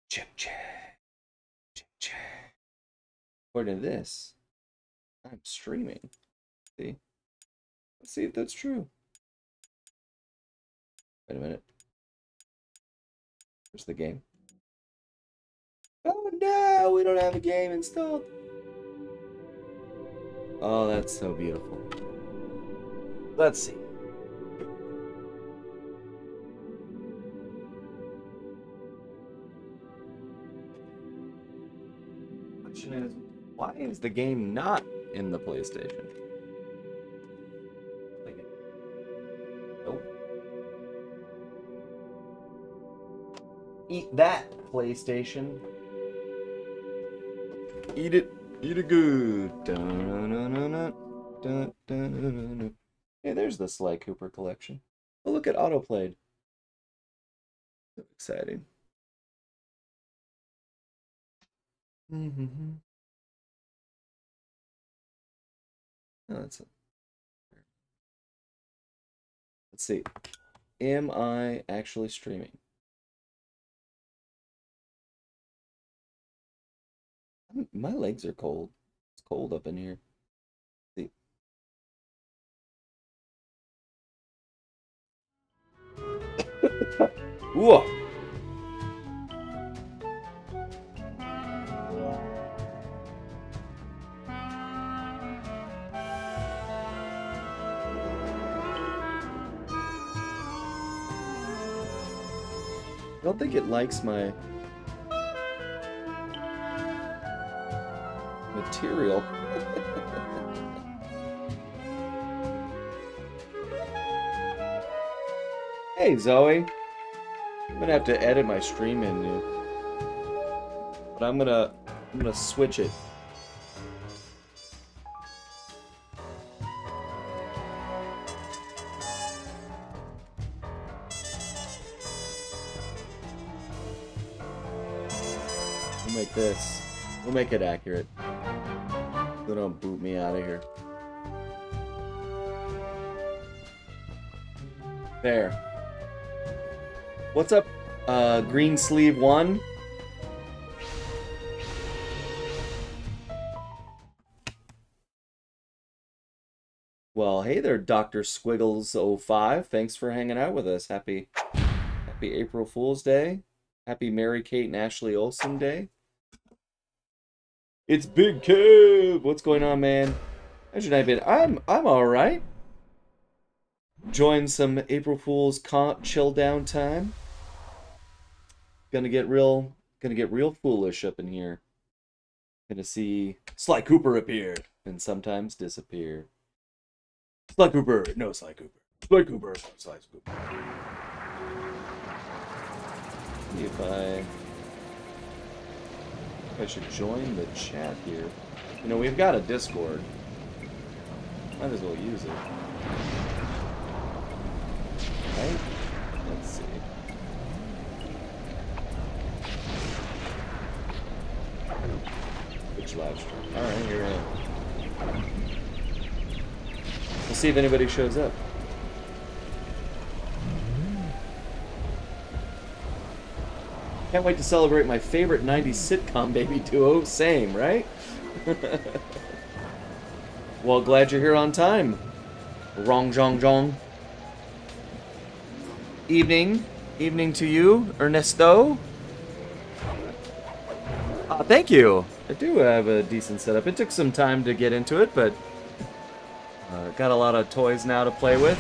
Check, check, check, check. According to this, I'm streaming. See? Let's see if that's true. Wait a minute. Where's the game? Oh no, we don't have a game installed. Oh, that's so beautiful. Let's see. Question is, why is the game not in the PlayStation? Nope. Eat that, PlayStation. Eat it. Eat it good. Hey, there's the Sly Cooper collection. Oh, look at autoplayed. So exciting. Oh, that's it. Let's see. Am I actually streaming? My legs are cold. It's cold up in here. Let's see. Whoa! I don't think it likes my material. Hey, Zoe. I'm gonna have to edit my stream menu, but I'm gonna switch it. We'll make this. We'll make it accurate. So don't boot me out of here. There. What's up, Green Sleeve 1? Well, hey there, Dr. Squiggles05. Thanks for hanging out with us. Happy April Fool's Day. Happy Mary Kate and Ashley Olsen Day. It's Big Kev. What's going on, man? How's your night been? I'm all right. Join some April Fool's chill down time. Gonna get real foolish up in here. Gonna see Sly Cooper appear and sometimes disappear. Sly Cooper, no Sly Cooper. Sly Cooper, no Sly Cooper. See if I should join the chat here. You know, we've got a Discord. Might as well use it. Right? Let's see. Which live stream? Alright, here I am. We'll see if anybody shows up. Can't wait to celebrate my favorite 90s sitcom baby duo. Same, right? Well, glad you're here on time. Rong Jong Jong. Evening to you, Ernesto. Thank you. I do have a decent setup. It took some time to get into it, but got a lot of toys now to play with.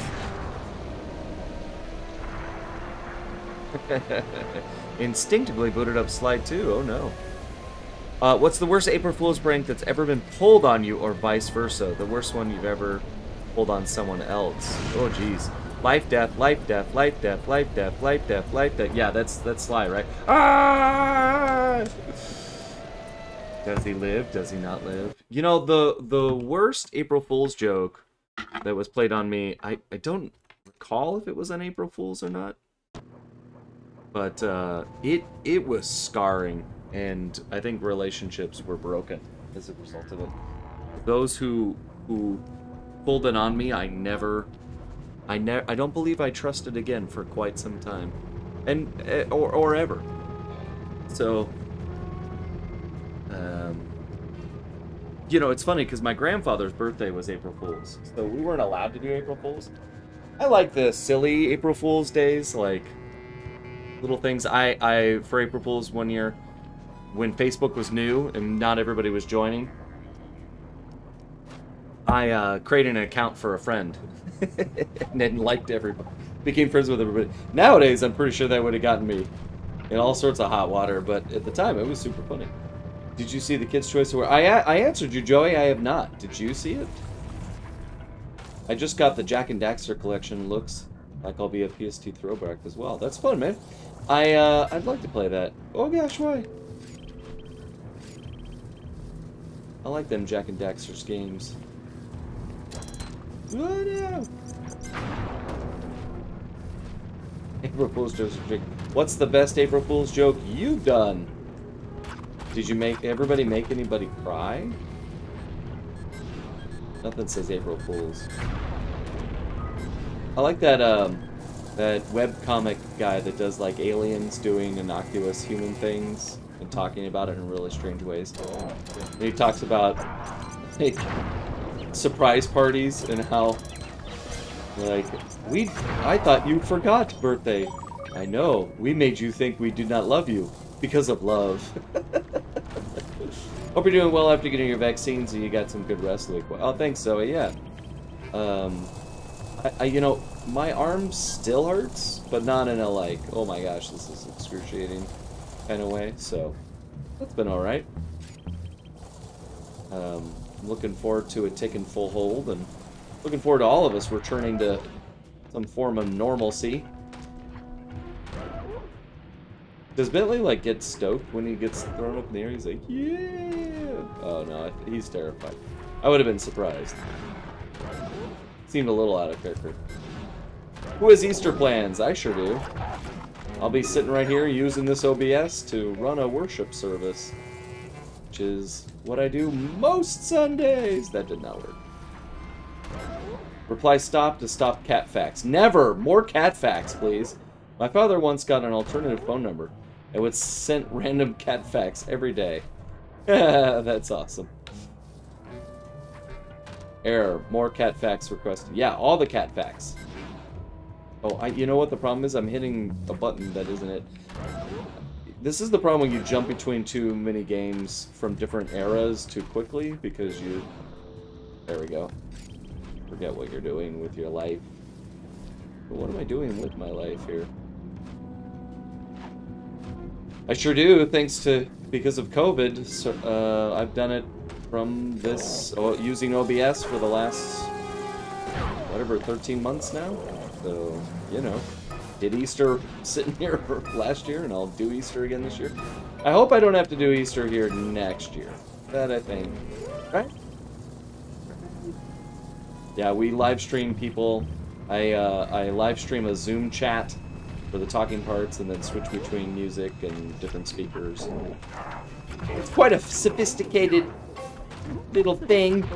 Instinctively booted up Slide 2. Oh no. What's the worst April Fool's prank that's ever been pulled on you, or vice versa? The worst one you've ever pulled on someone else. Oh jeez. Life, death, life, death, life, death, life, death, life, death, life, death. Yeah, that's Sly, right? Ah! Does he live? Does he not live? You know, the worst April Fool's joke that was played on me, I don't recall if it was on April Fool's or not. But it was scarring, and I think relationships were broken as a result of it. Those who pulled it on me, I don't believe I trusted again for quite some time, and or ever. So, you know, it's funny because my grandfather's birthday was April Fool's, so we weren't allowed to do April Fool's. I like the silly April Fool's days, like little things. I for April Fool's one year, when Facebook was new and not everybody was joining, I created an account for a friend and then liked everybody, became friends with everybody. Nowadays, I'm pretty sure that would have gotten me in all sorts of hot water, but at the time, it was super funny. Did you see the Kids' Choice Award? I answered you, Joey. I have not. Did you see it? I just got the Jack and Daxter collection. Looks like I'll be a PST throwback as well. That's fun, man. I'd like to play that. Oh gosh, why? I like them Jack and Daxter's games. Oh no! April Fool's jokes. What's the best April Fool's joke you've done? Did you make everybody make anybody cry? Nothing says April Fool's. I like that that webcomic guy that does like aliens doing innocuous human things and talking about it in really strange ways. And he talks about like surprise parties and how like I thought you forgot birthday. I know. We made you think we do not love you because of love. Hope you're doing well after getting your vaccines and you got some good rest. Oh, thanks, Zoe. Yeah. You know, my arm still hurts, but not in a like, oh my gosh, this is excruciating kind of way. So that's been all right. Looking forward to it taking full hold, and looking forward to all of us returning to some form of normalcy. Does Bentley, like, get stoked when he gets thrown up in the air? He's like, yeah! Oh, no, he's terrified. I would have been surprised. Seemed a little out of character. Who has Easter plans? I sure do. I'll be sitting right here using this OBS to run a worship service, which is what I do most Sundays. That did not work. Reply stop to stop cat facts. Never! More cat facts, please. My father once got an alternative phone number. It would send random cat facts every day. That's awesome. Error. More cat facts requested. Yeah, all the cat facts. Oh, you know what the problem is? I'm hitting a button that isn't it. This is the problem when you jump between too many games from different eras too quickly, because you... There we go. Forget what you're doing with your life. But what am I doing with my life here? I sure do, because of COVID. So, I've done it from this, using OBS for the last, whatever, 13 months now. So, you know, did Easter sitting here last year, and I'll do Easter again this year. I hope I don't have to do Easter here next year. That, I think. Right? Yeah, we live stream people. I live stream a Zoom chat for the talking parts, and then switch between music and different speakers. It's quite a sophisticated little thing.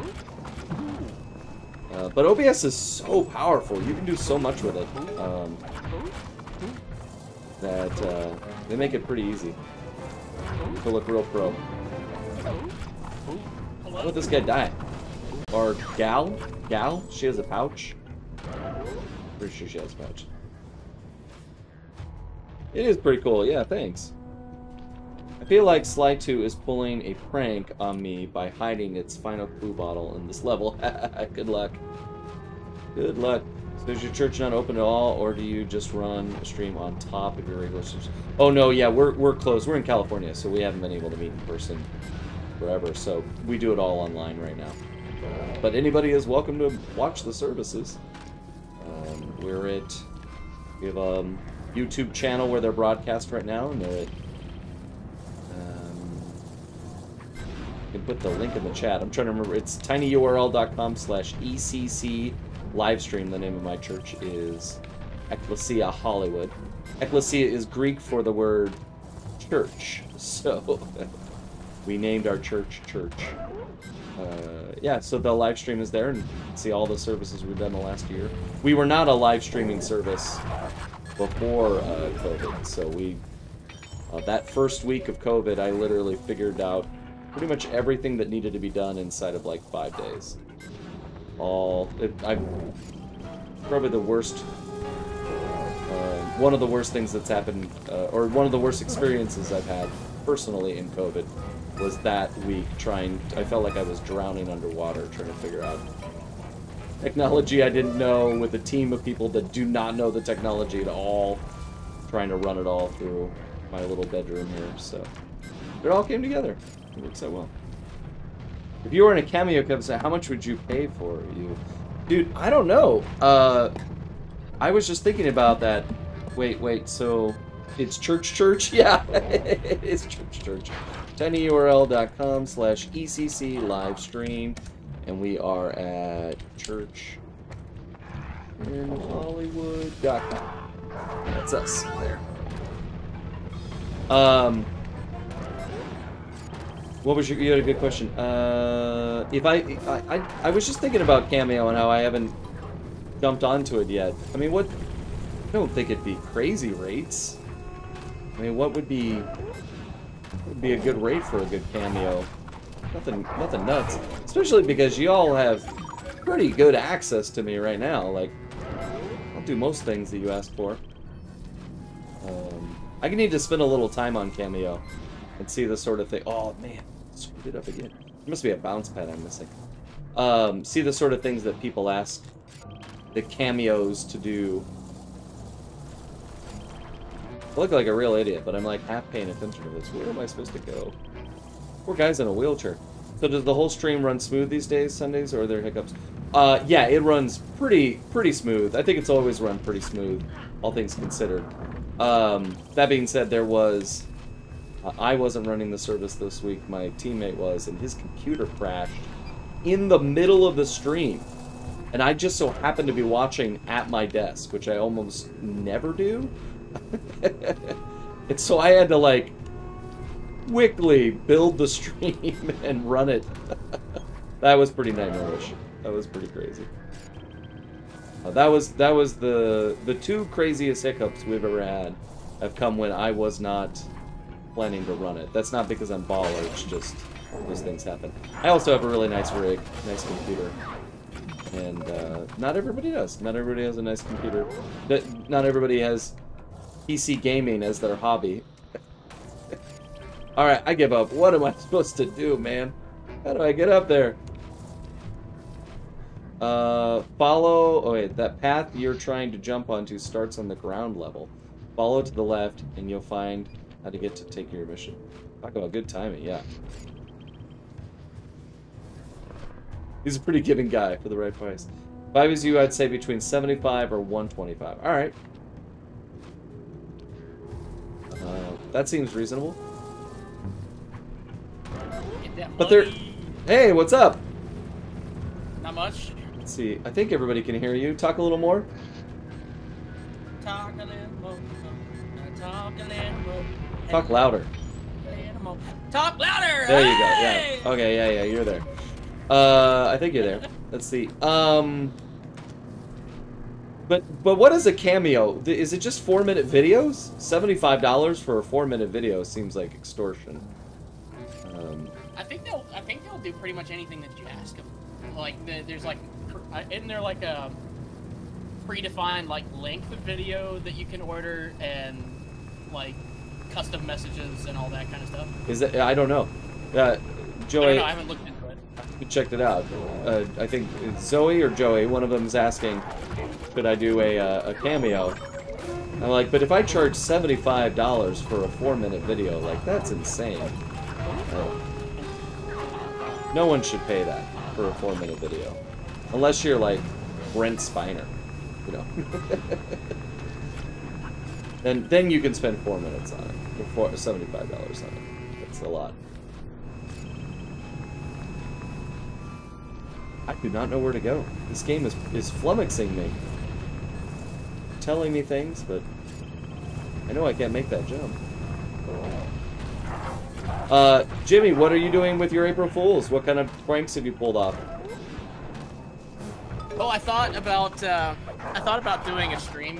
But OBS is so powerful. You can do so much with it. That they make it pretty easy to look real pro. How would this guy die? Or gal? Gal? She has a pouch? Pretty sure she has a pouch. It is pretty cool, yeah, thanks. I feel like Sly 2 is pulling a prank on me by hiding its final clue bottle in this level. Good luck. Good luck. So is your church not open at all, or do you just run a stream on top of your regular streams? Oh no, yeah, we're closed. We're in California, so we haven't been able to meet in person forever, so we do it all online right now. But anybody is welcome to watch the services. We have a YouTube channel where they're broadcast right now, and they're at, you can put the link in the chat. I'm trying to remember. It's tinyurl.com/ECC livestream. The name of my church is Ecclesia Hollywood. Ecclesia is Greek for the word church, so we named our church Church. Yeah, so the live stream is there, and see all the services we've done the last year. We were not a live streaming service before COVID, so we That first week of COVID, I literally figured out pretty much everything that needed to be done inside of like 5 days. I'm probably the worst, one of the worst things that's happened, or one of the worst experiences I've had personally in COVID was that week I felt like I was drowning underwater trying to figure out technology I didn't know with a team of people that do not know the technology at all, trying to run it all through my little bedroom here, so it all came together. It worked so well. If you were in a Cameo episode, how much would you pay for you? Dude, I don't know. I was just thinking about that. Wait, so it's church? Yeah, it's church. tinyurl.com/ECC livestream, and we are at churchinhollywood.com. That's us there. What was you had a good question. If I was just thinking about Cameo and how I haven't jumped onto it yet. I mean, I don't think it'd be crazy rates. I mean, what would be a good rate for a good Cameo? Nothing nuts. Especially because y'all have pretty good access to me right now. Like, I'll do most things that you ask for. I need to spend a little time on Cameo and see the sort of thing. Oh man, screwed it up again. There must be a bounce pad I'm missing. See the sort of things that people ask the Cameos to do. I look like a real idiot, but I'm like half paying attention to this. Where am I supposed to go? Poor guy's in a wheelchair. So does the whole stream run smooth these days, Sundays, or are there hiccups? Yeah, it runs pretty smooth. I think it's always run pretty smooth, all things considered. That being said, I wasn't running the service this week, my teammate was, and his computer crashed in the middle of the stream. And I just so happened to be watching at my desk, which I almost never do. And so I had to, like, quickly build the stream and run it. That was pretty nightmarish. That was pretty crazy. That was the two craziest hiccups we've ever had have come when I was not planning to run it. That's not because I'm baller, it's just those things happen. I also have a really nice rig, nice computer. And not everybody does. Not everybody has a nice computer. Not everybody has PC gaming as their hobby. Alright, I give up. What am I supposed to do, man? How do I get up there? Follow... Oh, wait. That path you're trying to jump onto starts on the ground level. Follow to the left, and you'll find how to get to take your mission. Talk about good timing, yeah. He's a pretty giving guy for the right price. If I was you, I'd say between 75 or 125. Alright. That seems reasonable. But they're... Hey, what's up? Not much. Let's see. I think everybody can hear you. Talk a little more. Talk a little more. Talk a little more. Talk louder. Talk louder! There you go. Yeah. Okay, yeah, you're there. I think you're there. Let's see. But what is a Cameo? Is it just 4-minute videos? $75 for a 4-minute video seems like extortion. I think they'll do pretty much anything that you ask them. Like there's like, isn't there like a predefined like length of video that you can order and like custom messages and all that kind of stuff? Is that? I don't know. Joey, I don't know, I haven't looked into it. You checked it out. I think it's Zoe or Joey. One of them is asking, could I do a Cameo? I'm like, but if I charge $75 for a 4-minute video, like that's insane. No one should pay that for a 4-minute video, unless you're like Brent Spiner, you know. then you can spend 4 minutes on it, or $75 on it. That's a lot. I do not know where to go. This game is flummoxing me, telling me things, but I know I can't make that jump. Jimmy, what are you doing with your April Fools? What kind of pranks have you pulled off? Well, I thought about doing a stream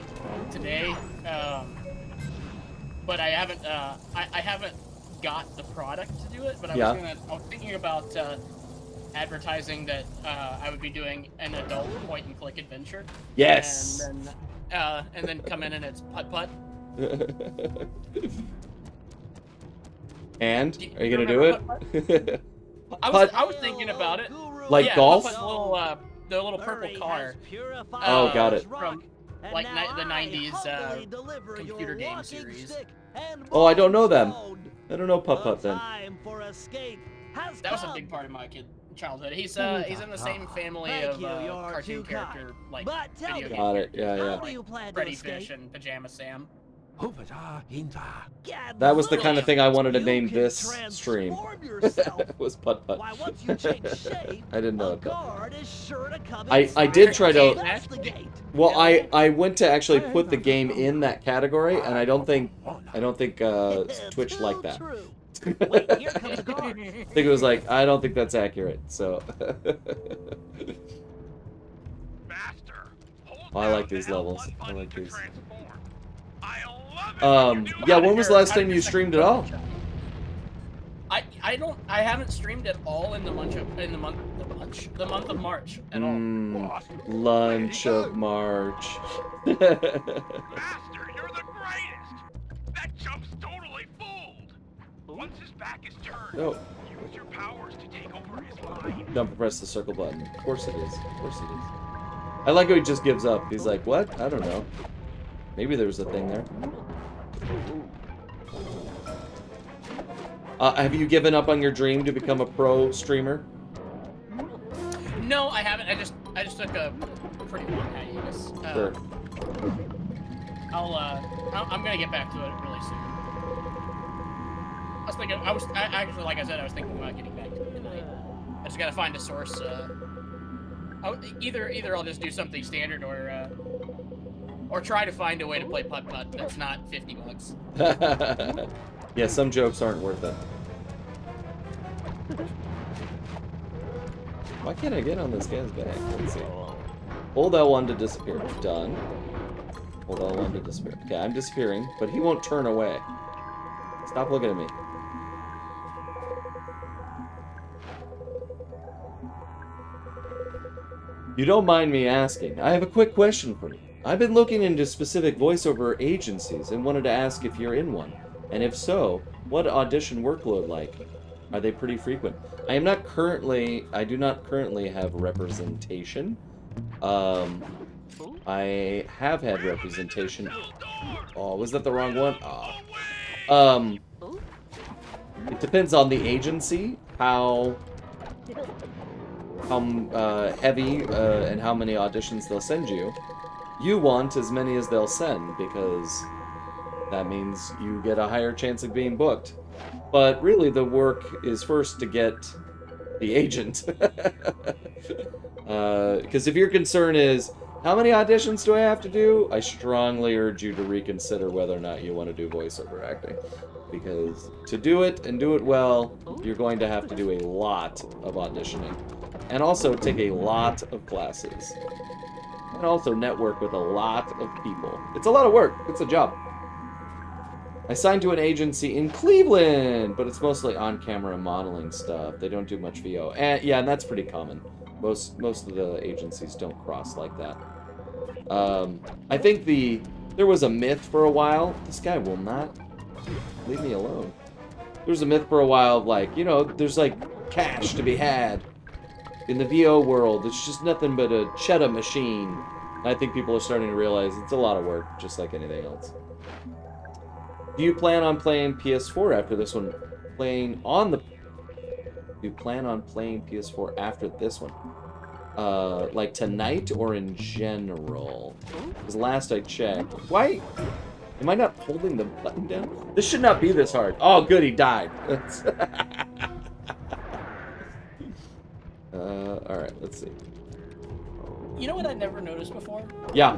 today, but I haven't. I haven't got the product to do it. But I was thinking about advertising that I would be doing an adult point-and-click adventure. Yes. And then come in and it's putt-putt. And are you gonna do it? I was thinking about it. Like golf? The little purple car. Oh, got it. From like the 90s computer game series. Oh, I don't know them. I don't know putt-putt then. That was a big part of my childhood. He's in the same family of cartoon character like video game. Got it. Yeah. Like Freddy Fish and Pajama Sam. That was the kind of thing I wanted to name this stream. Was putt-putt. I didn't know it. I did try to... Well, I went to actually put the game in that category, and I don't think Twitch liked that. I think it was like, I don't think that's accurate, so... Oh, I like these levels. I like these. Yeah, when was the last time you streamed at all? I haven't streamed at all in the month of March at all. Lunch of March. Master, you're the greatest. That jump's totally fooled. Once his back is turned, use your powers to take over his line. Don't press the circle button. Of course it is. Of course it is. I like how he just gives up. He's like, what? I don't know. Maybe there was a thing there. Have you given up on your dream to become a pro streamer? No, I haven't. I just took a pretty long hiatus. Sure. I'm gonna get back to it really soon. I actually, like I said, I was thinking about getting back to it tonight. I just gotta find a source. Either I'll just do something standard or try to find a way to play putt-putt that's not $50. Yeah, some jokes aren't worth it. Why can't I get on this guy's back? Let's see. Hold L1 to disappear. Done. Hold L1 to disappear. Okay, I'm disappearing, but he won't turn away. Stop looking at me. You don't mind me asking, I have a quick question for you. I've been looking into specific voiceover agencies and wanted to ask if you're in one. And if so, what audition workload like? Are they pretty frequent? I do not currently have representation. I have had representation. Oh, was that the wrong one? Oh. It depends on the agency, how heavy and how many auditions they'll send you. You want as many as they'll send, because that means you get a higher chance of being booked. But really, the work is first to get the agent. Because if your concern is, how many auditions do I have to do? I strongly urge you to reconsider whether or not you want to do voiceover acting. Because to do it, and do it well, you're going to have to do a lot of auditioning. And also take a lot of classes. And also network with a lot of people. It's a lot of work. It's a job. I signed to an agency in Cleveland, but it's mostly on-camera modeling stuff. They don't do much VO. And yeah, and that's pretty common. Most of the agencies don't cross like that. I think there was a myth for a while. This guy will not leave me alone. There was a myth for a while of like, you know, there's like cash to be had. In the VO world, it's just nothing but a cheddar machine. I think people are starting to realize it's a lot of work, just like anything else. Do you plan on playing PS4 after this one? Do you plan on playing PS4 after this one? Like tonight or in general? Because last I checked... Why? Am I not holding the button down? This should not be this hard. Oh, good, he died. Alright, let's see. You know what I never noticed before? Yeah.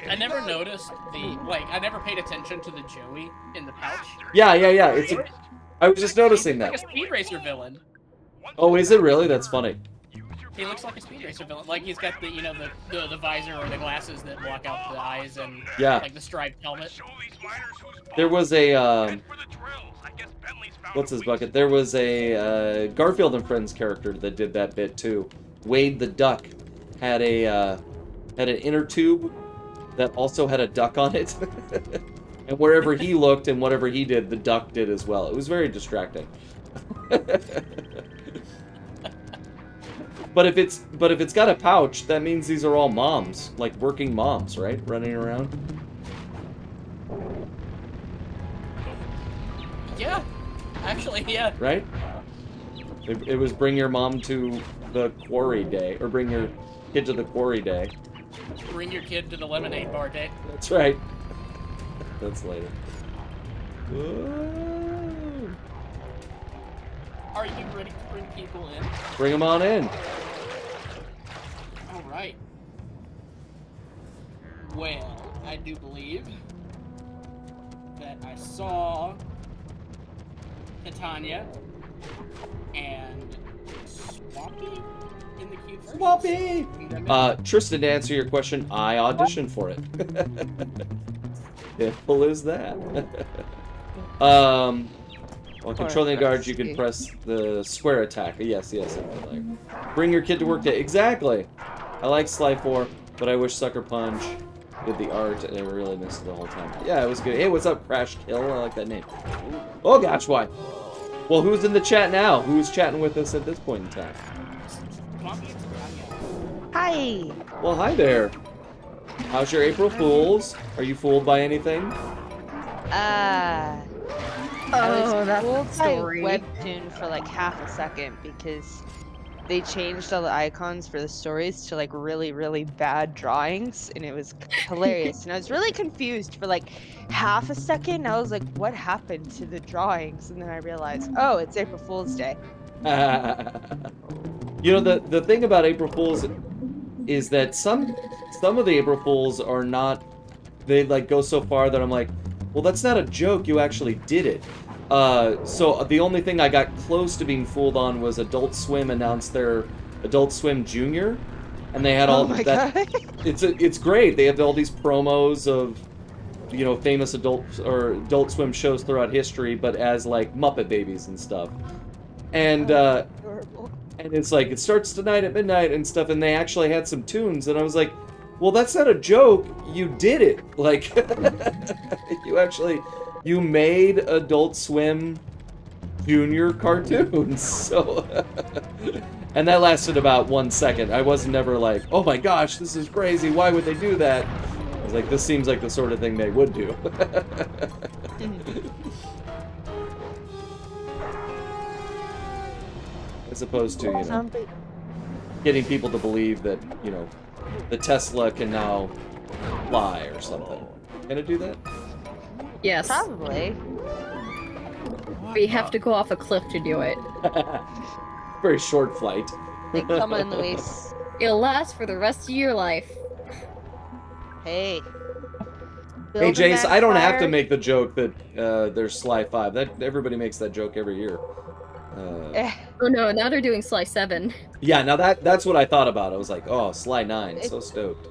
I never noticed I never paid attention to the Joey in the pouch. Yeah. I was just noticing that. It's like a Speed Racer villain. Oh, is it really? That's funny. He looks like a Speed Racer villain. Like he's got the, you know, the visor or the glasses that block out the eyes and like the striped helmet. There was a what's his bucket? There was a Garfield and Friends character that did that bit too. Wade the Duck had an inner tube that also had a duck on it. And wherever he looked and whatever he did, the duck did as well. It was very distracting. But if it's got a pouch, that means these are all moms, like working moms, right? Running around. Yeah, actually, yeah. Right? It was bring your mom to the quarry day, or bring your kid to the quarry day. Bring your kid to the lemonade bar day. That's right. That's later. Whoa. Are you ready to bring people in? Bring them on in. All right. Well, I do believe that I saw Titania and Swampy in the queue first. Swampy! Tristan, to answer your question, I auditioned for it. Simple as that. While controlling the guards, you can press the square attack. Yes. Bring your kid to work day. Exactly. I like Sly 4, but I wish Sucker Punch did the art, and I really missed it the whole time. Yeah, it was good. Hey, what's up, Crash Kill? I like that name. Oh gosh, why? Well, who's in the chat now? Who's chatting with us at this point in time? Hi. Well, hi there. How's your April Fools? Are you fooled by anything? I was that's fooled a by story. Webtoon for like half a second because they changed all the icons for the stories to like really, really bad drawings, and it was hilarious. And I was really confused for like half a second. I was like, what happened to the drawings? And then I realized, oh, it's April Fool's Day. You know, the thing about April Fools is that some of the April Fools are not, they like go so far that I'm like, well, that's not a joke, you actually did it. So the only thing I got close to being fooled on was Adult Swim announced their Adult Swim Junior, and they had all that. God. It's great. They have all these promos of, you know, famous Adult Swim shows throughout history, but as like Muppet Babies and stuff. And and it's like, it starts tonight at midnight and stuff, and they actually had some tunes, and I was like, well, that's not a joke, you did it. Like, you made Adult Swim Junior cartoons, so... And that lasted about 1 second. I was never like, oh my gosh, this is crazy, why would they do that? I was like, this seems like the sort of thing they would do. As opposed to, you know, getting people to believe that, you know, the Tesla can now fly or something. Can it do that? Yes. Probably. But you have to go off a cliff to do it. Very short flight. Like, come on, Luis. It'll last for the rest of your life. Hey. Hey, Jace, I don't have to make the joke that there's Sly 5. That everybody makes that joke every year. Oh no, now they're doing Sly 7. Yeah, now that's what I thought about. I was like, oh, Sly 9, so stoked.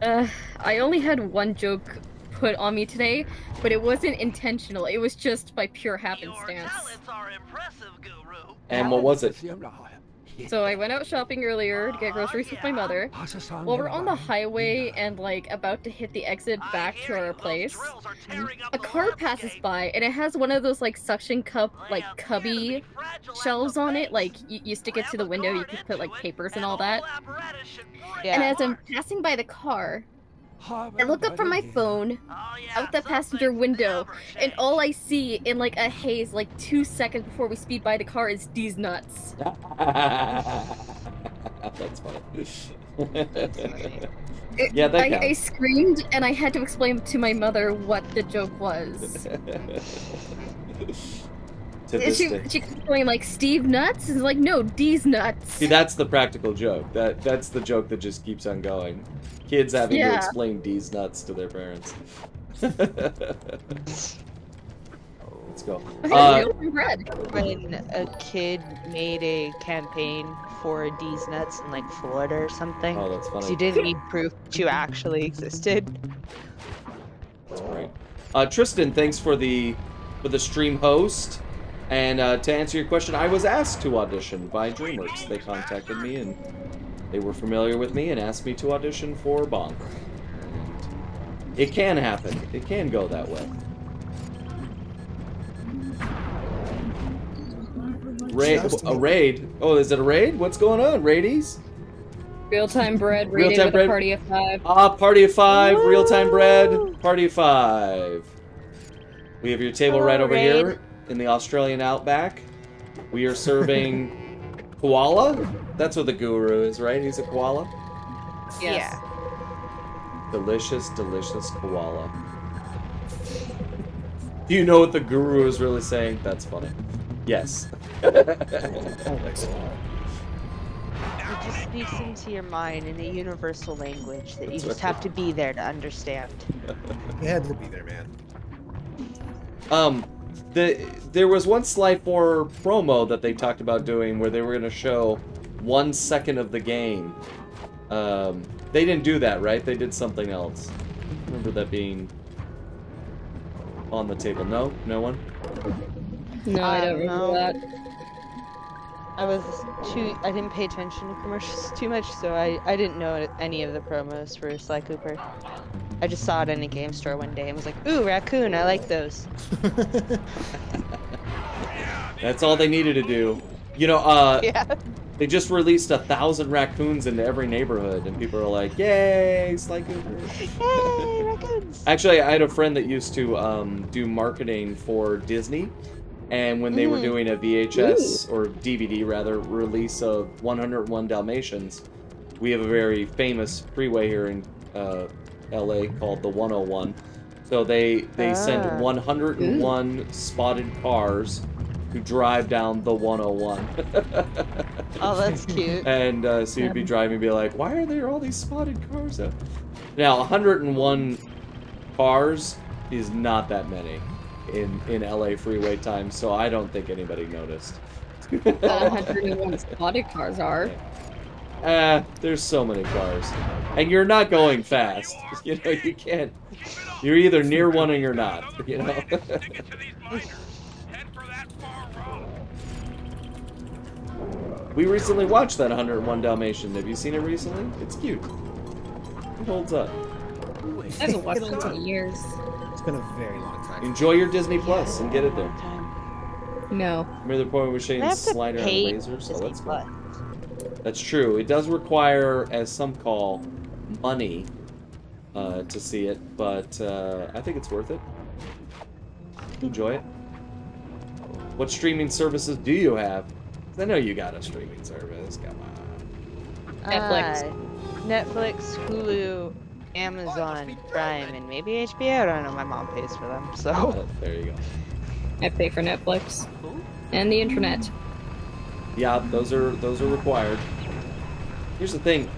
I only had one joke put on me today, but it wasn't intentional. It was just by pure happenstance. Your talents are impressive, Guru. And what was it? So I went out shopping earlier to get groceries with my mother. While we're on the highway and like about to hit the exit back to our place, a car passes by and it has one of those like suction cup like cubby shelves on it. Like you stick it to the window, you can put like papers and all that. Yeah. And as I'm passing by the car, I look up from my phone, out the passenger window, and all I see in like a haze, like 2 seconds before we speed by the car, is these nuts. That's funny. Yeah, that counts. I screamed, and I had to explain to my mother what the joke was. She kept going like, Steve nuts? And like, no, D's nuts. See, that's the practical joke. That's the joke that just keeps on going. Kids having to explain D's nuts to their parents. Let's go. Real bread. When a kid made a campaign for D's Nuts in like Florida or something. Oh, that's 'cause funny. you didn't need proof that you actually existed. That's great. Tristan, thanks for the stream host. And to answer your question, I was asked to audition by DreamWorks. They contacted me and they were familiar with me and asked me to audition for Bonk. And it can happen. It can go that way. A raid? Oh, is it a raid? What's going on, raidies? Real-time bread, raiding Real-time with bread. a party of 5. Party of 5, real-time bread, party of 5. We have your table right over here in the Australian Outback. We are serving koala? That's what the guru is, right? He's a koala? Yes. Yeah. Delicious, delicious koala. Do you know what the guru is really saying? That's funny. Yes. It just speaks into your mind in a universal language that you just have to be there to understand. You had to be there, man. There was one Sly 4 promo that they talked about doing where they were going to show 1 second of the game. They didn't do that, right? They did something else. I remember that being on the table. No? No one? No, I don't remember that. I didn't pay attention to commercials too much, so I didn't know any of the promos for Sly Cooper. I just saw it in a game store one day and was like, ooh, raccoon, I like those. That's all they needed to do. You know, Yeah. they just released 1,000 raccoons into every neighborhood, and people are like, yay, Sly Cooper. Yay, raccoons! Actually, I had a friend that used to do marketing for Disney, and when they were doing a VHS, or DVD rather, release of 101 Dalmatians, we have a very famous freeway here in LA called the 101. So they send 101 spotted cars to drive down the 101. Oh, that's cute. And so you'd be driving and be like, why are there all these spotted cars out? Now, 101 cars is not that many in LA freeway time, so I don't think anybody noticed. 101 spotted cars are. There's so many cars. And you're not going fast. You know, you can't. You're either near one or you're not, you know? We recently watched that 101 Dalmatian. Have you seen it recently? It's cute. It holds up. I haven't watched it in years. It's been a very long time. Enjoy your Disney Plus and get it there. No. Remember the point where Shane's I have to slider and pay lasers? Oh, Disney that's Plus. cool. That's true. It does require, as some call, money to see it, but I think it's worth it. Enjoy it. What streaming services do you have? 'Cause I know you got a streaming service. Come on. Netflix. Netflix, Hulu, Amazon Prime, and maybe HBO. I don't know. My mom pays for them, so. There you go. I pay for Netflix. And the internet. Yeah, those are required. Here's the thing.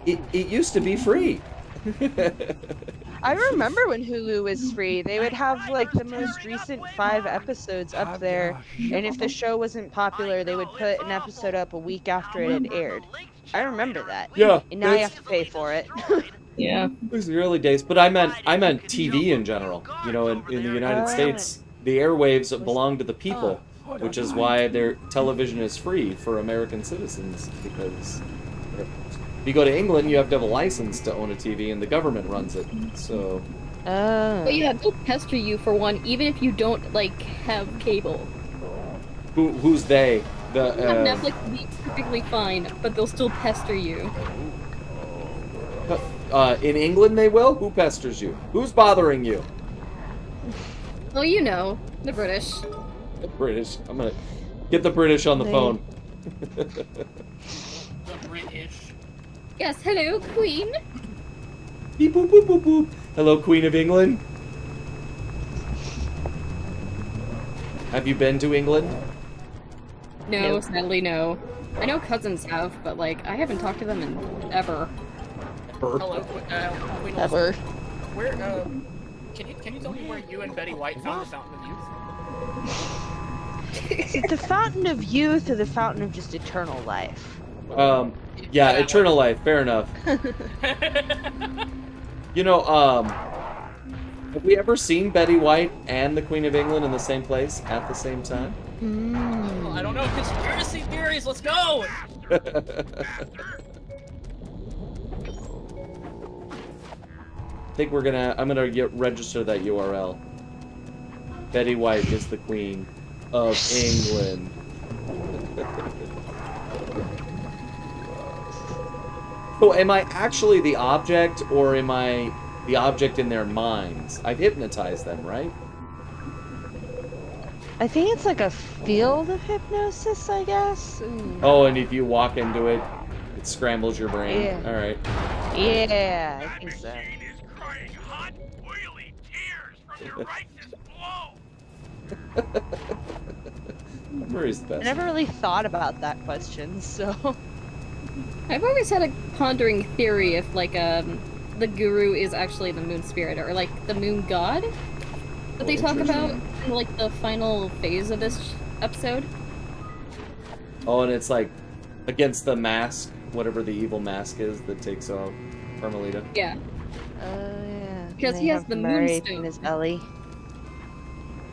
It used to be free. I remember when Hulu was free. They would have like the most recent 5 episodes up there, and if the show wasn't popular, they would put an episode up a week after it had aired. I remember that. Yeah. And now you have to pay for it. Yeah. Those are the early days, but I meant TV in general. You know, in the United States, the airwaves belong to the people, which is why their television is free for American citizens. Because if you go to England, you have to have a license to own a TV, and the government runs it. So. Oh. But yeah, they'll pester you for one, even if you don't like have cable. Who's they? The Netflix will be perfectly fine, but they'll still pester you. In England, they will. Who pesters you? Who's bothering you? Well, you know, the British. The British. I'm gonna get the British on the phone. The British. Yes, hello, Queen. Beep boop boop boop boop. Hello, Queen of England. Have you been to England? No, sadly no. I know cousins have, but like, I haven't talked to them in ever. Hello, Queen Ever. Where, Can you tell me where you and Betty White found the Fountain of Youth? Is it the Fountain of Youth or the Fountain of just eternal life? Yeah, eternal life. Fair enough. You know, have we ever seen Betty White and the Queen of England in the same place at the same time? I don't know. Conspiracy theories. Let's go. I think I'm gonna register that URL. Betty White is the Queen of England. So am I actually the object, or am I the object in their minds? I've hypnotized them, right? I think it's like a field of hypnosis, I guess. Ooh. Oh, and if you walk into it, it scrambles your brain. Yeah. All right. Yeah, I think so. Machine is crying hot, oily tears from your righteous blow. Murray's the I best. never really thought about that question, so. I've always had a pondering theory if, like, the guru is actually the moon spirit, or, like, the moon god that they talk about in, like, the final phase of this episode. Oh, and it's, like, against the mask, whatever the evil mask is that takes out Carmelita. Yeah. Yeah. Because he has the Murray moonstone. in his belly.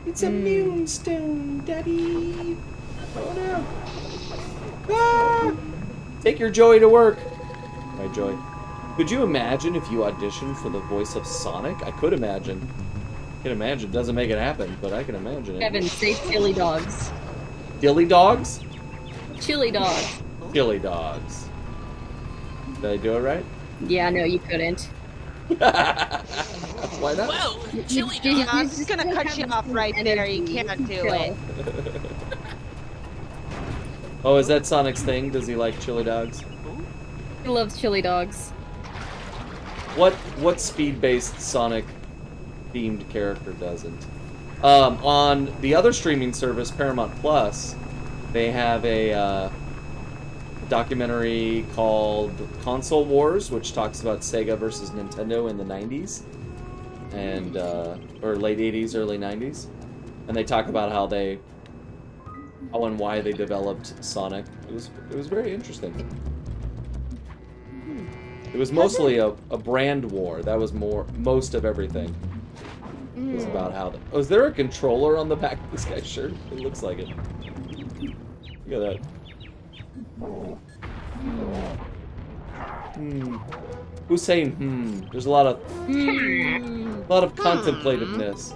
It's a moonstone, Daddy. Oh no. Ah! Take your Joey to work. Right, Joey. Could you imagine if you auditioned for the voice of Sonic? I could imagine. I can imagine. Doesn't make it happen, but I can imagine it. Kevin, say chili dogs. Dilly dogs? Chili dogs. Chili dogs. Did I do it right? Yeah, no, you couldn't. Why not? Well, chili Yeah, dogs. I'm just gonna cut you off right there. You can't do it. Oh, is that Sonic's thing? Does he like chili dogs? He loves chili dogs. What speed-based Sonic themed character doesn't? On the other streaming service, Paramount Plus, they have a documentary called Console Wars, which talks about Sega versus Nintendo in the 90s and or late 80s, early 90s, and they talk about how and why they developed Sonic. It was very interesting. It was mostly a brand war. That was most of everything. It was about how oh, is there a controller on the back of this guy's shirt? It looks like it. Look at that. Who's saying There's a lot of contemplativeness.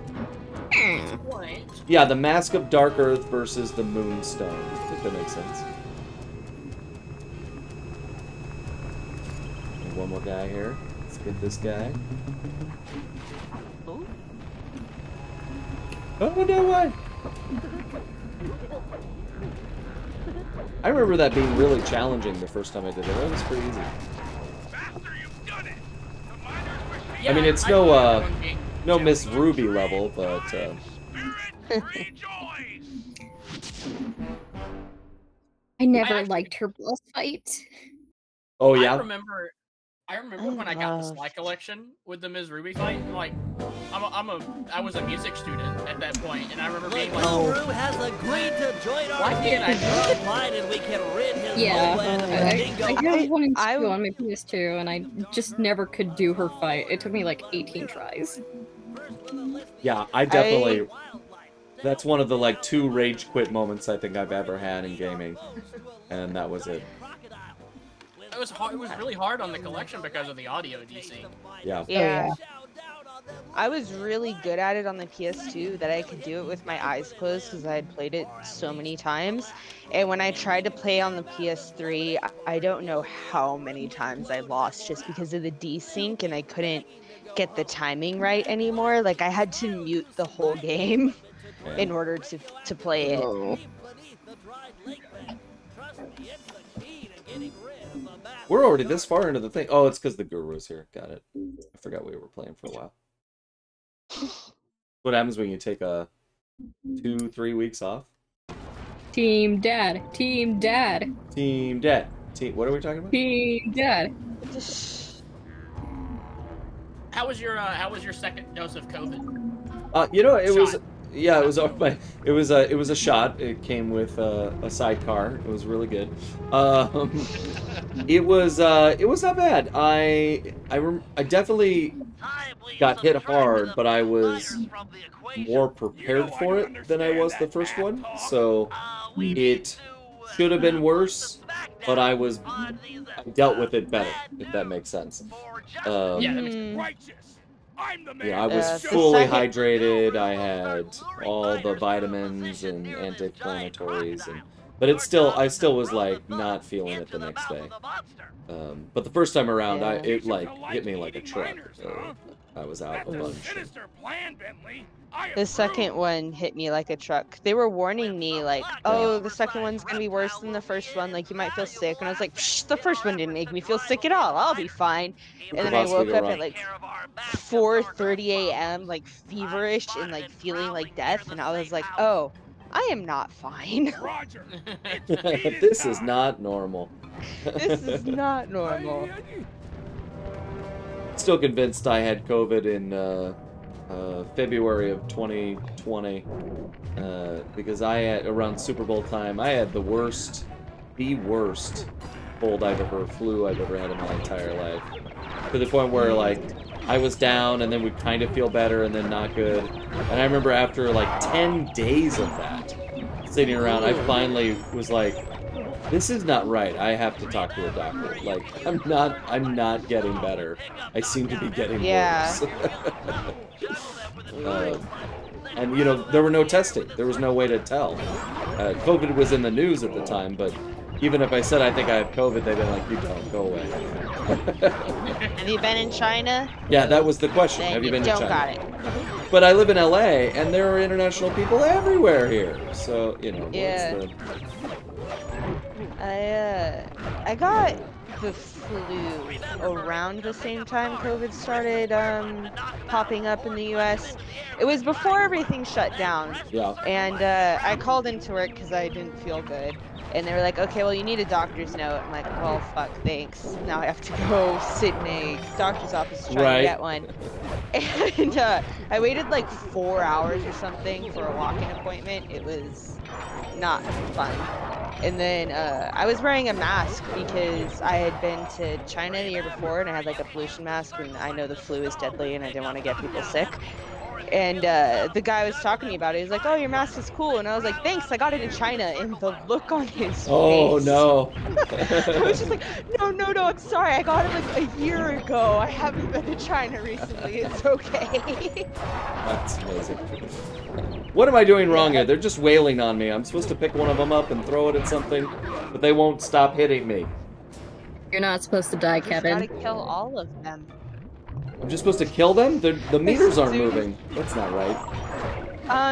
Yeah, the Mask of Dark Earth versus the Moonstone. I think that makes sense. And one more guy here. Let's get this guy. Oh no way! I remember that being really challenging the first time I did it. That was pretty easy. Master, you've done it. The miner's machine. Yeah, I mean, it's no Miss Ruby level, but Spirit rejoice. I never liked her boss fight. oh yeah. I remember when I got the Sly collection with the Ms. Ruby fight. Like, I was a music student at that point, and I remember being like, Guru has agreed to join our why can't I do it? provided we can rid his Yeah, lowland of I dingo. have one and two on my PS2, and I just never could do her fight. It took me like 18 tries. Yeah, I definitely. That's one of the like 2 rage quit moments I think I've ever had in gaming, and that was it. It was hard. It was really hard on the collection because of the audio DC. Yeah. Yeah. I was really good at it on the PS2 that I could do it with my eyes closed because I had played it so many times. And when I tried to play on the PS3, I don't know how many times I lost just because of the desync and I couldn't get the timing right anymore. Like I had to mute the whole game in order to play it. Oh. We're already this far into the thing. Oh, it's because the Guru's here. Got it. I forgot we were playing for a while. What happens when you take a 2-3 weeks off? Team Dad. Team Dad. Team Dad. What are we talking about? Team Dad. How was your second dose of COVID? It was. Yeah, it was it was a shot. It came with a sidecar. It was really good. It was not bad. I definitely got hit hard, but I was more prepared for it than I was the first one. So it should have been worse, but I dealt with it better, if that makes sense. Yeah, that makes sense. Yeah, I was fully hydrated. I had all the vitamins and anti-inflammatories, but I still was like not feeling it the next day. But the first time around, it like hit me like a truck. I was out a bunch. The second one hit me like a truck. They were warning me like, oh, the second one's gonna be worse than the first one. Like you might feel sick, and I was like, psh, the first one didn't make me feel sick at all. I'll be fine. And then I woke up at like 4:30 a.m. like feverish and like feeling like death, and I was like, oh, I am not fine. This is not normal. This is not normal. Still convinced I had COVID in February of 2020 because around Super Bowl time I had the worst flu I've ever had in my entire life, to the point where like I was down and then would kind of feel better and then not good. And I remember after like 10 days of that sitting around, I finally was like, this is not right. I have to talk to a doctor. Like, I'm not getting better. I seem to be getting worse. And, there were no testing. There was no way to tell. COVID was in the news at the time, but even if I said I think I have COVID, they'd been like, you don't, go away. Have you been in China? Yeah, that was the question. Then have you been to China? Don't got it. But I live in LA, and there are international people everywhere here. So, Yeah. I got the flu around the same time COVID started popping up in the U.S. It was before everything shut down. Yeah. And I called into work because I didn't feel good. And they were like, okay, well, you need a doctor's note. I'm like, well, fuck, thanks. Now I have to go sit in a doctor's office to try to get one. And I waited like 4 hours or something for a walk-in appointment. It was not fun. And then I was wearing a mask because I had been to China the year before and I had like a pollution mask, and I know the flu is deadly and I didn't want to get people sick. And the guy was talking to me about it. He was like, oh, your mask is cool. And I was like, thanks, I got it in China. And the look on his face. Oh, no. I was just like, no, I'm sorry. I got it like a year ago. I haven't been to China recently. It's okay. That's amazing. What am I doing wrong here? They're just wailing on me. I'm supposed to pick one of them up and throw it at something, but they won't stop hitting me. You're not supposed to die, Kevin. You gotta kill all of them. I'm just supposed to kill them? The meters aren't moving. That's not right.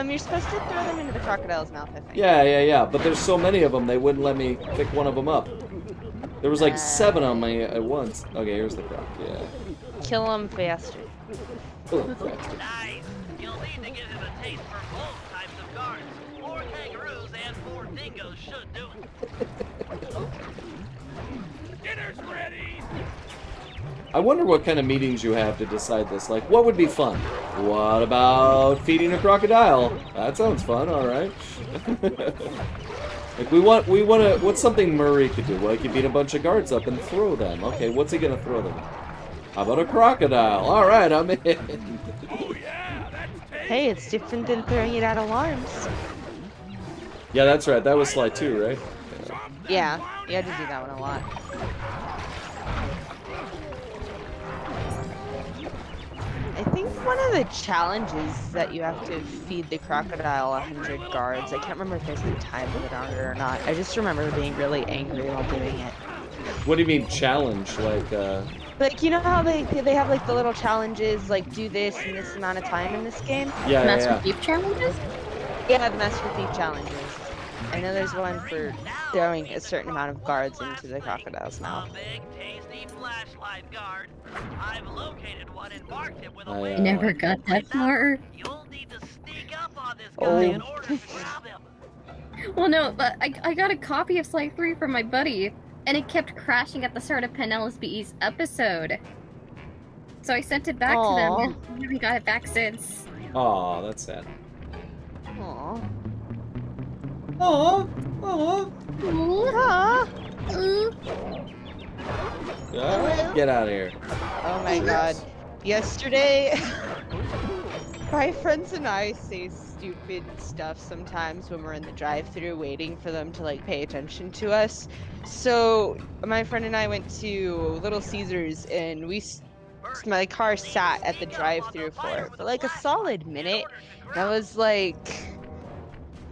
You're supposed to throw them into the crocodile's mouth, I think. Yeah. But there's so many of them, they wouldn't let me pick one of them up. There was like 7 on me at once. Okay, here's the croc. Yeah. Kill them faster. Kill them faster. Nice. You'll need to give him a taste for both types of guards. 4 kangaroos and 4 dingoes should do it. Dinner's ready. I wonder what kind of meetings you have to decide this. Like, what would be fun? What about feeding a crocodile? That sounds fun, alright. Like, we want to, what's something Murray could do? Well, he could beat a bunch of guards up and throw them. Okay, what's he gonna throw them? How about a crocodile? Alright, I'm in. Oh yeah, that's tasty. Hey, it's different than throwing it at alarms. Yeah, that's right. That was slide 2, right? Yeah, you had to do that one a lot. I think one of the challenges is that you have to feed the crocodile 100 guards. I can't remember if there's a time limit on it or not. I just remember being really angry while doing it. What do you mean challenge? Like, you know how they have like the little challenges, like do this in this amount of time in this game? Yeah, Master Thief challenges? Yeah, the Master Thief challenges. I know there's one for throwing a certain amount of guards into the crocodile's mouth. A big, tasty flashlight guard. I've located one and marked him with a I I never got that far. You'll need to sneak up on this guy in order to grab him. Well, no, but I got a copy of Slide 3 from my buddy, and it kept crashing at the start of Penelope's episode. So I sent it back to them, and I haven't got it back since. Aw, that's sad. Aw. Aw. Aw. Get out of here. Oh my god. Yesterday, my friends and I say stupid stuff sometimes when we're in the drive-thru waiting for them to like pay attention to us. So my friend and I went to Little Caesars and my car sat at the drive-thru for like a solid minute. And I was like,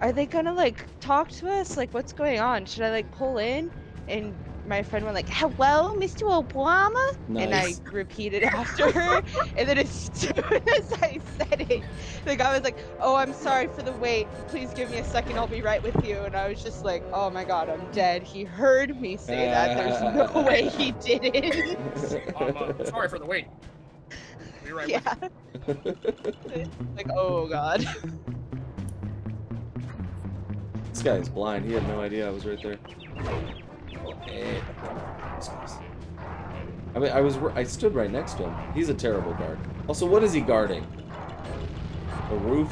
are they gonna like talk to us? Like, what's going on? Should I like pull in? And my friend went like, hello, Mr. Obama? Nice. And I repeated after her. And then as soon as I said it, the guy was like, oh, I'm sorry for the wait. Please give me a second. I'll be right with you. And I was just like, oh my god, I'm dead. He heard me say that. There's no way he didn't. Sorry for the wait. Be right with you. Like, oh god. This guy is blind. He had no idea I was right there. Okay. I mean, I stood right next to him. He's a terrible guard. Also, what is he guarding? A roof?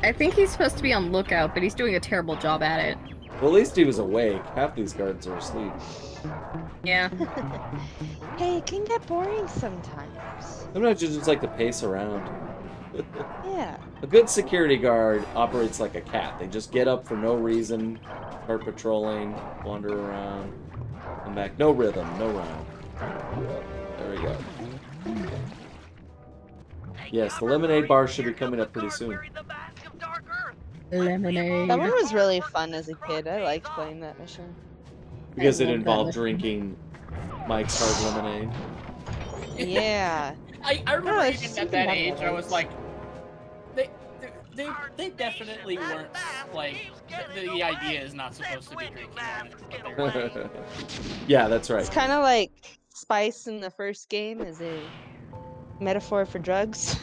I think he's supposed to be on lookout, but he's doing a terrible job at it. Well, at least he was awake. Half these guards are asleep. Yeah. Hey, it can get boring sometimes. Sometimes you just like to pace around. Yeah. A good security guard operates like a cat. They just get up for no reason, start patrolling, wander around, come back. No rhythm, no rhyme. There we go. Yes, the lemonade bar should be coming up pretty soon. Lemonade. That one was really fun as a kid. I liked playing that mission. Because it love that involved mission. drinking Mike's Hard Lemonade. Yeah. I remember No, even it's at that super age, I was nice. like, they definitely weren't, like, the idea is not supposed to be drinking on it, but they were. Yeah, that's right. It's kind of like Spice in the first game is a metaphor for drugs.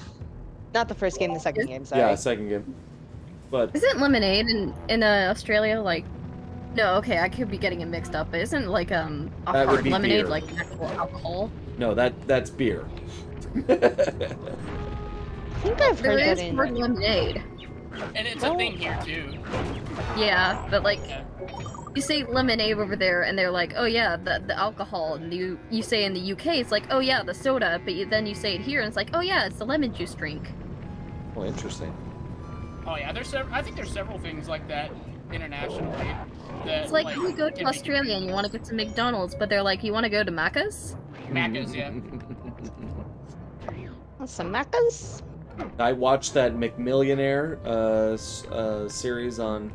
Not the first game, the second game, sorry. Yeah, second game. But Isn't lemonade in Australia like? No, okay, I could be getting it mixed up. But isn't like a That would hard be lemonade beer. like actual alcohol? no, that's beer. I think I've There heard that is in... hard lemonade. And it's a thing here, too. Yeah, but like Yeah. you say lemonade over there, and they're like, oh yeah, the alcohol. And you say in the UK, it's like, oh yeah, the soda. But then you say it here, and it's like, oh yeah, it's the lemon juice drink. Oh, interesting. Oh, yeah, I think there's several things like that internationally. That, It's like you go to can be Australia and you want to go to McDonald's, but they're like, you want to go to Macca's? Macca's, yeah. Some Maccas? I watched that McMillionaire series on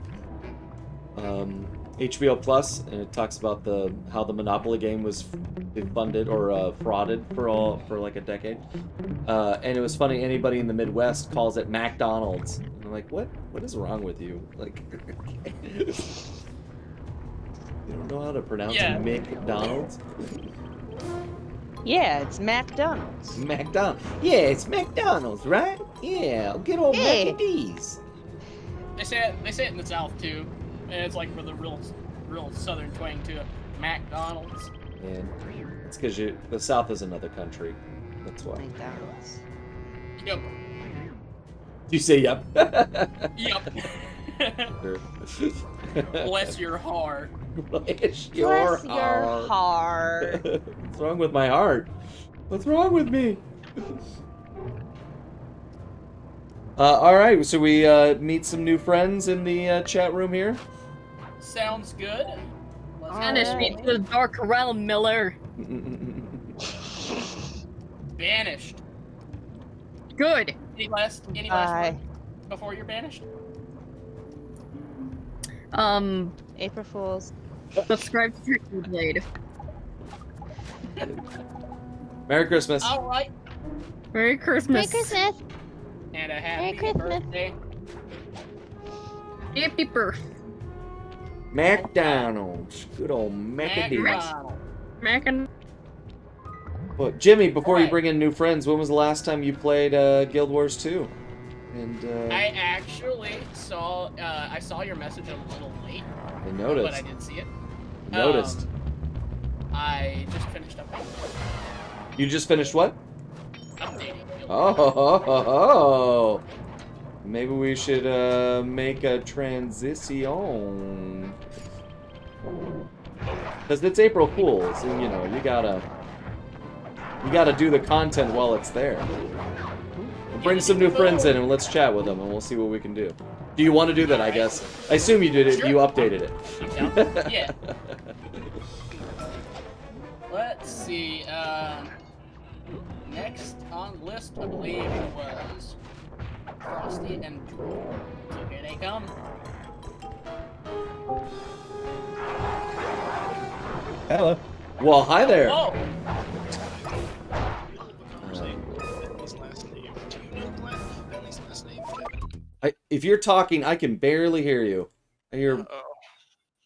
HBO Plus, and it talks about how the Monopoly game was funded or frauded for like a decade. And it was funny. Anybody in the Midwest calls it McDonald's. And I'm like, what is wrong with you? Like, you don't know how to pronounce McDonald's? Yeah, it's McDonald's. McDonald's. Yeah, it's McDonald's, right? Yeah, I'll get old Hey. Mac and D's. They say it in the South, too. And it's like with a real southern twang to it. McDonald's. And it's because the South is another country. That's why. McDonald's. Yep. You say yep. Yep. Sure. Bless your heart. Bless Bless your heart. What's wrong with my heart? What's wrong with me? All right, so we meet some new friends in the chat room here. Sounds good. Banish me to the dark realm, Miller. Banished. Good. Any last Bye. words before you're banished? April Fools. Subscribe to Turkey Blade. Merry Christmas. All right. Merry Christmas. Merry Christmas. And a happy Merry Christmas. birthday. Happy birth. McDonald's. Good old McAdoo's. McDonald's. Mac and Well, Jimmy, before you Alright. bring in new friends, when was the last time you played Guild Wars 2? And I actually saw I saw your message a little late, I but noticed. I did see it. Noticed. I just finished up. You just finished what? Updating. Oh. Maybe we should make a transition. Because it's April Fool's, and you know, you gotta do the content while it's there. We'll bring some new friends in and let's chat with them and we'll see what we can do. Do you want to do that, I guess? I assume you did it, you updated it. Yeah. Let's see, next on the list, I believe, was Frosty and Drool. So here they come. Hello. Well, hi there. Whoa! If you're talking, I can barely hear you. I hear